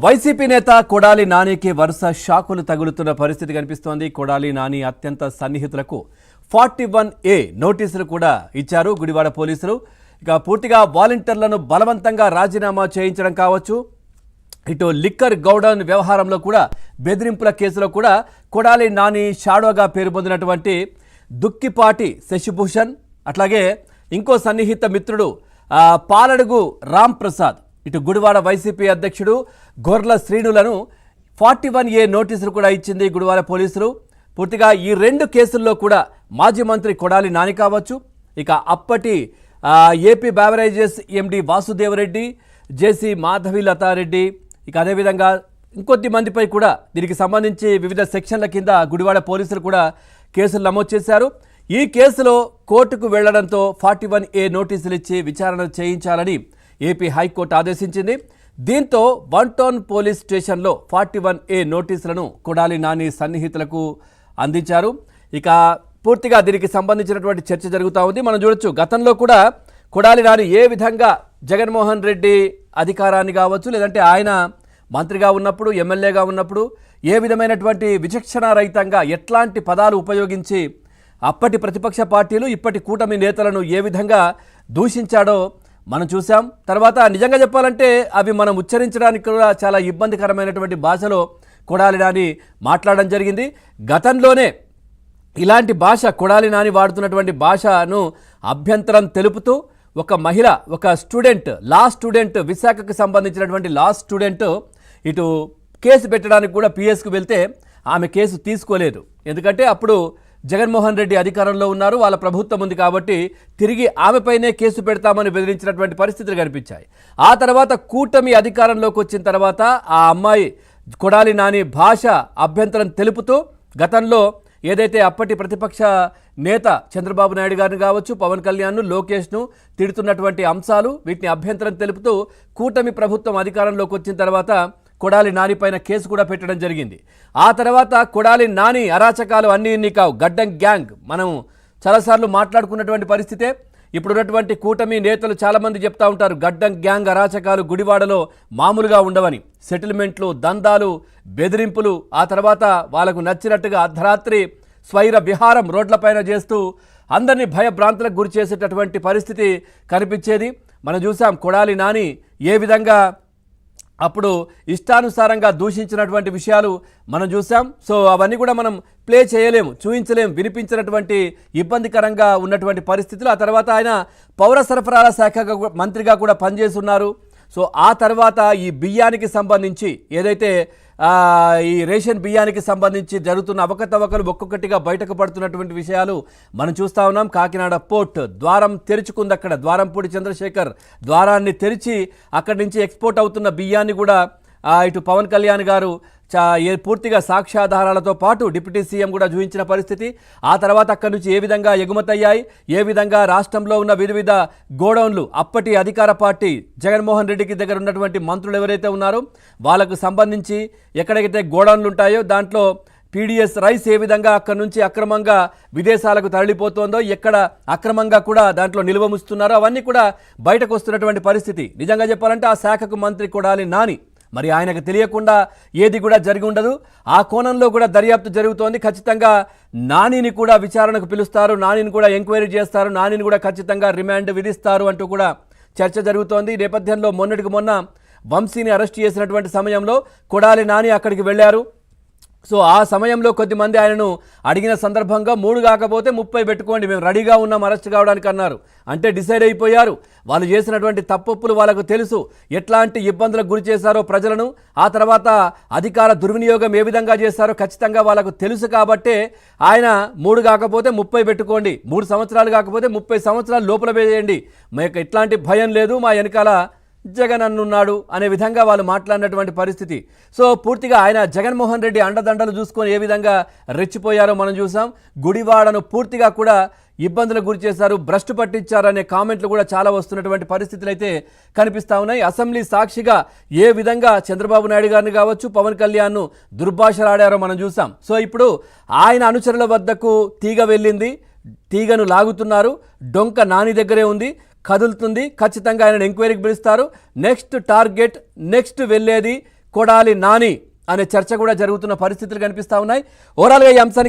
YCP నేత కొడాలి నానికి వరుస షాకులు తగులుతున్న పరిస్థితి కనిపిస్తోంది. కొడాలి నాని అత్యంత సన్నిహితులకు 41A నోటీసులు కూడా ఇచ్చారు గుడివాడ పోలీసులు. ఇక పూర్తిగా వాలంటీర్లను బలవంతంగా రాజీనామా చేయించడం కావచ్చు, ఇటు లిక్కర్ గౌడౌన్ వ్యవహారంలో కూడా బెదిరింపుల కేసులో కూడా కొడాలి నాని షాడోగా పేరు పొందినటువంటి దుక్కిపాటి శశిభూషణ్, అట్లాగే ఇంకో సన్నిహిత మిత్రుడు పాలడుగు రామ్ ప్రసాద్, ఇటు గుడివాడ వైసీపీ అధ్యక్షుడు గొర్ల శ్రీనులను 41A నోటీసులు కూడా ఇచ్చింది గుడివాడ పోలీసులు. పూర్తిగా ఈ రెండు కేసుల్లో కూడా మాజీ మంత్రి కొడాలి నాని కావచ్చు, ఇక అప్పటి ఏపీ బ్యావరేజెస్ ఎండి వాసుదేవరెడ్డి, జేసీ మాధవి లతారెడ్డి, ఇక అదేవిధంగా ఇంకొద్ది మందిపై కూడా దీనికి సంబంధించి వివిధ సెక్షన్ల కింద గుడివాడ పోలీసులు కూడా కేసులు నమోదు చేశారు. ఈ కేసులో కోర్టుకు వెళ్లడంతో 41A నోటీసులు ఇచ్చి విచారణ చేయించాలని ఏపీ హైకోర్టు ఆదేశించింది. దీంతో 1 టౌన్ పోలీస్ స్టేషన్లో 41A నోటీసులను కొడాలి నాని సన్నిహితులకు అందించారు. ఇక పూర్తిగా దీనికి సంబంధించినటువంటి చర్చ జరుగుతూ ఉంది. మనం చూడొచ్చు, గతంలో కూడా కొడాలి నాని ఏ విధంగా జగన్మోహన్ రెడ్డి అధికారాన్ని కావచ్చు, లేదంటే ఆయన మంత్రిగా ఉన్నప్పుడు, ఎమ్మెల్యేగా ఉన్నప్పుడు ఏ విధమైనటువంటి విచక్షణారహితంగా ఎట్లాంటి పదాలు ఉపయోగించి అప్పటి ప్రతిపక్ష పార్టీలు, ఇప్పటి కూటమి నేతలను ఏ విధంగా దూషించాడో మనం చూసాం. తర్వాత నిజంగా చెప్పాలంటే అవి మనం ఉచ్చరించడానికి కూడా చాలా ఇబ్బందికరమైనటువంటి భాషలో కొడాలి నాని మాట్లాడడం జరిగింది. గతంలోనే ఇలాంటి భాష కొడాలి నాని వాడుతున్నటువంటి భాషను అభ్యంతరం తెలుపుతూ ఒక మహిళ, ఒక స్టూడెంట్, లా స్టూడెంట్, విశాఖకు సంబంధించినటువంటి లా స్టూడెంట్ ఇటు కేసు పెట్టడానికి కూడా పిఎస్కు వెళ్తే ఆమె కేసు తీసుకోలేదు. ఎందుకంటే అప్పుడు జగన్మోహన్ రెడ్డి అధికారంలో ఉన్నారు, వాళ్ళ ప్రభుత్వం ఉంది కాబట్టి తిరిగి ఆమెపైనే కేసు పెడతామని బెదిరించినటువంటి పరిస్థితులు కనిపించాయి. ఆ తర్వాత కూటమి అధికారంలోకి వచ్చిన తర్వాత ఆ అమ్మాయి కొడాలి నాని భాష అభ్యంతరం తెలుపుతూ గతంలో ఏదైతే అప్పటి ప్రతిపక్ష నేత చంద్రబాబు నాయుడు గారిని కావచ్చు, పవన్ కళ్యాణ్ను, లోకేష్ను తిడుతున్నటువంటి అంశాలు, వీటిని అభ్యంతరం తెలుపుతూ కూటమి ప్రభుత్వం అధికారంలోకి వచ్చిన తర్వాత కొడాలి నాని పైన కేసు కూడా పెట్టడం జరిగింది. ఆ తర్వాత కొడాలి నాని అరాచకాలు అన్నీ ఇన్ని కావు, గడ్డం గ్యాంగ్ మనం చాలాసార్లు మాట్లాడుకున్నటువంటి పరిస్థితే. ఇప్పుడున్నటువంటి కూటమి నేతలు చాలామంది చెప్తా ఉంటారు, గడ్డం గ్యాంగ్ అరాచకాలు గుడివాడలో మామూలుగా ఉండవని. సెటిల్మెంట్లు, దందాలు, బెదిరింపులు, ఆ తర్వాత వాళ్ళకు నచ్చినట్టుగా అర్ధరాత్రి స్వైర విహారం రోడ్లపైన చేస్తూ అందరినీ భయభ్రాంతులకు గురి చేసేటటువంటి పరిస్థితి కనిపించేది. మనం చూసాం కొడాలి నాని ఏ విధంగా అప్పుడు ఇష్టానుసారంగా దూషించినటువంటి విషయాలు మనం చూసాం. సో అవన్నీ కూడా మనం ప్లే చేయలేము, చూపించలేము, వినిపించినటువంటి ఇబ్బందికరంగా ఉన్నటువంటి పరిస్థితులు. ఆ తర్వాత ఆయన పౌర సరఫరాల శాఖ మంత్రిగా కూడా పనిచేస్తున్నారు. సో ఆ తర్వాత ఈ బియ్యానికి సంబంధించి ఏదైతే ఈ రేషన్ బియ్యానికి సంబంధించి జరుగుతున్న అవకతవకలు ఒక్కొక్కటిగా బయటకు పడుతున్నటువంటి విషయాలు మనం చూస్తూ ఉన్నాం. కాకినాడ పోర్ట్ ద్వారం తెరుచుకుంది. అక్కడ ద్వారంపూడి చంద్రశేఖర్ ద్వారాన్ని తెరిచి అక్కడి నుంచి ఎక్స్పోర్ట్ అవుతున్న బియ్యాన్ని కూడా ఇటు పవన్ కళ్యాణ్ గారు పూర్తిగా సాక్ష్యాధారాలతో పాటు డిప్యూటీ సీఎం కూడా చూపించిన పరిస్థితి. ఆ తర్వాత అక్కడి నుంచి ఏ విధంగా ఎగుమతి అయ్యాయి, ఏ విధంగా రాష్ట్రంలో ఉన్న వివిధ గోడౌన్లు అప్పటి అధికార పార్టీ జగన్మోహన్ రెడ్డికి దగ్గర ఉన్నటువంటి మంత్రులు ఎవరైతే ఉన్నారో వాళ్ళకు సంబంధించి ఎక్కడైతే గోడౌన్లు ఉంటాయో దాంట్లో పీడిఎస్ రైస్ ఏ విధంగా అక్కడి నుంచి అక్రమంగా విదేశాలకు తరలిపోతుందో, ఎక్కడ అక్రమంగా కూడా దాంట్లో నిల్వముస్తున్నారో అవన్నీ కూడా బయటకు వస్తున్నటువంటి పరిస్థితి. నిజంగా చెప్పాలంటే ఆ శాఖకు మంత్రి కొడాలి నాని, మరి ఆయనకు తెలియకుండా ఏది కూడా జరిగి ఉండదు. ఆ కోణంలో కూడా దర్యాప్తు జరుగుతోంది. ఖచ్చితంగా నానిని కూడా విచారణకు పిలుస్తారు, నానిని కూడా ఎంక్వైరీ చేస్తారు, నానిని కూడా ఖచ్చితంగా రిమాండ్ విధిస్తారు అంటూ కూడా చర్చ జరుగుతోంది. ఈ నేపథ్యంలో మొన్నటికి మొన్న వంశీని అరెస్ట్ చేసినటువంటి సమయంలో కొడాలి నాని అక్కడికి వెళ్ళారు. సో ఆ సమయంలో కొద్దిమంది ఆయనను అడిగిన సందర్భంగా 3 కాకపోతే 30 పెట్టుకోండి, మేము రెడీగా ఉన్నాం అరెస్ట్ కావడానికి అన్నారు. అంటే డిసైడ్ అయిపోయారు. వాళ్ళు చేసినటువంటి తప్పులు వాళ్ళకు తెలుసు, ఎట్లాంటి ఇబ్బందులకు గురి చేశారో ప్రజలను, ఆ తర్వాత అధికార దుర్వినియోగం ఏ విధంగా చేశారో ఖచ్చితంగా వాళ్ళకు తెలుసు. కాబట్టే ఆయన 3 కాకపోతే 30 పెట్టుకోండి, 3 సంవత్సరాలు కాకపోతే 30 సంవత్సరాలు లోపల వేయండి, మీకు ఎట్లాంటి భయం లేదు, మా వెనకాల జగన్ అన్నున్నాడు అనే విధంగా వాళ్ళు మాట్లాడినటువంటి పరిస్థితి. సో పూర్తిగా ఆయన జగన్మోహన్ రెడ్డి అండదండలు చూసుకొని ఏ విధంగా రెచ్చిపోయారో మనం చూసాం. గుడివాడను పూర్తిగా కూడా ఇబ్బందులకు గురి చేశారు, భ్రష్టు పట్టించారనే కామెంట్లు కూడా చాలా వస్తున్నటువంటి పరిస్థితులు అయితే కనిపిస్తూ ఉన్నాయి. అసెంబ్లీ సాక్షిగా ఏ విధంగా చంద్రబాబు నాయుడు గారిని కావచ్చు, పవన్ కళ్యాణ్ను దుర్భాషలాడారో మనం చూసాం. సో ఇప్పుడు ఆయన అనుచరుల వద్దకు తీగ వెళ్ళింది, తీగను లాగుతున్నారు, డొంక నాని దగ్గరే ఉంది, కదులుతుంది. ఖచ్చితంగా ఆయన ఎంక్వైరీకి పిలుస్తారు. నెక్స్ట్ టార్గెట్, నెక్స్ట్ వెళ్ళేది కొడాలి నాని అనే చర్చ కూడా జరుగుతున్న పరిస్థితులు కనిపిస్తా ఉన్నాయి. ఓవరాల్గా ఈ అంశానికి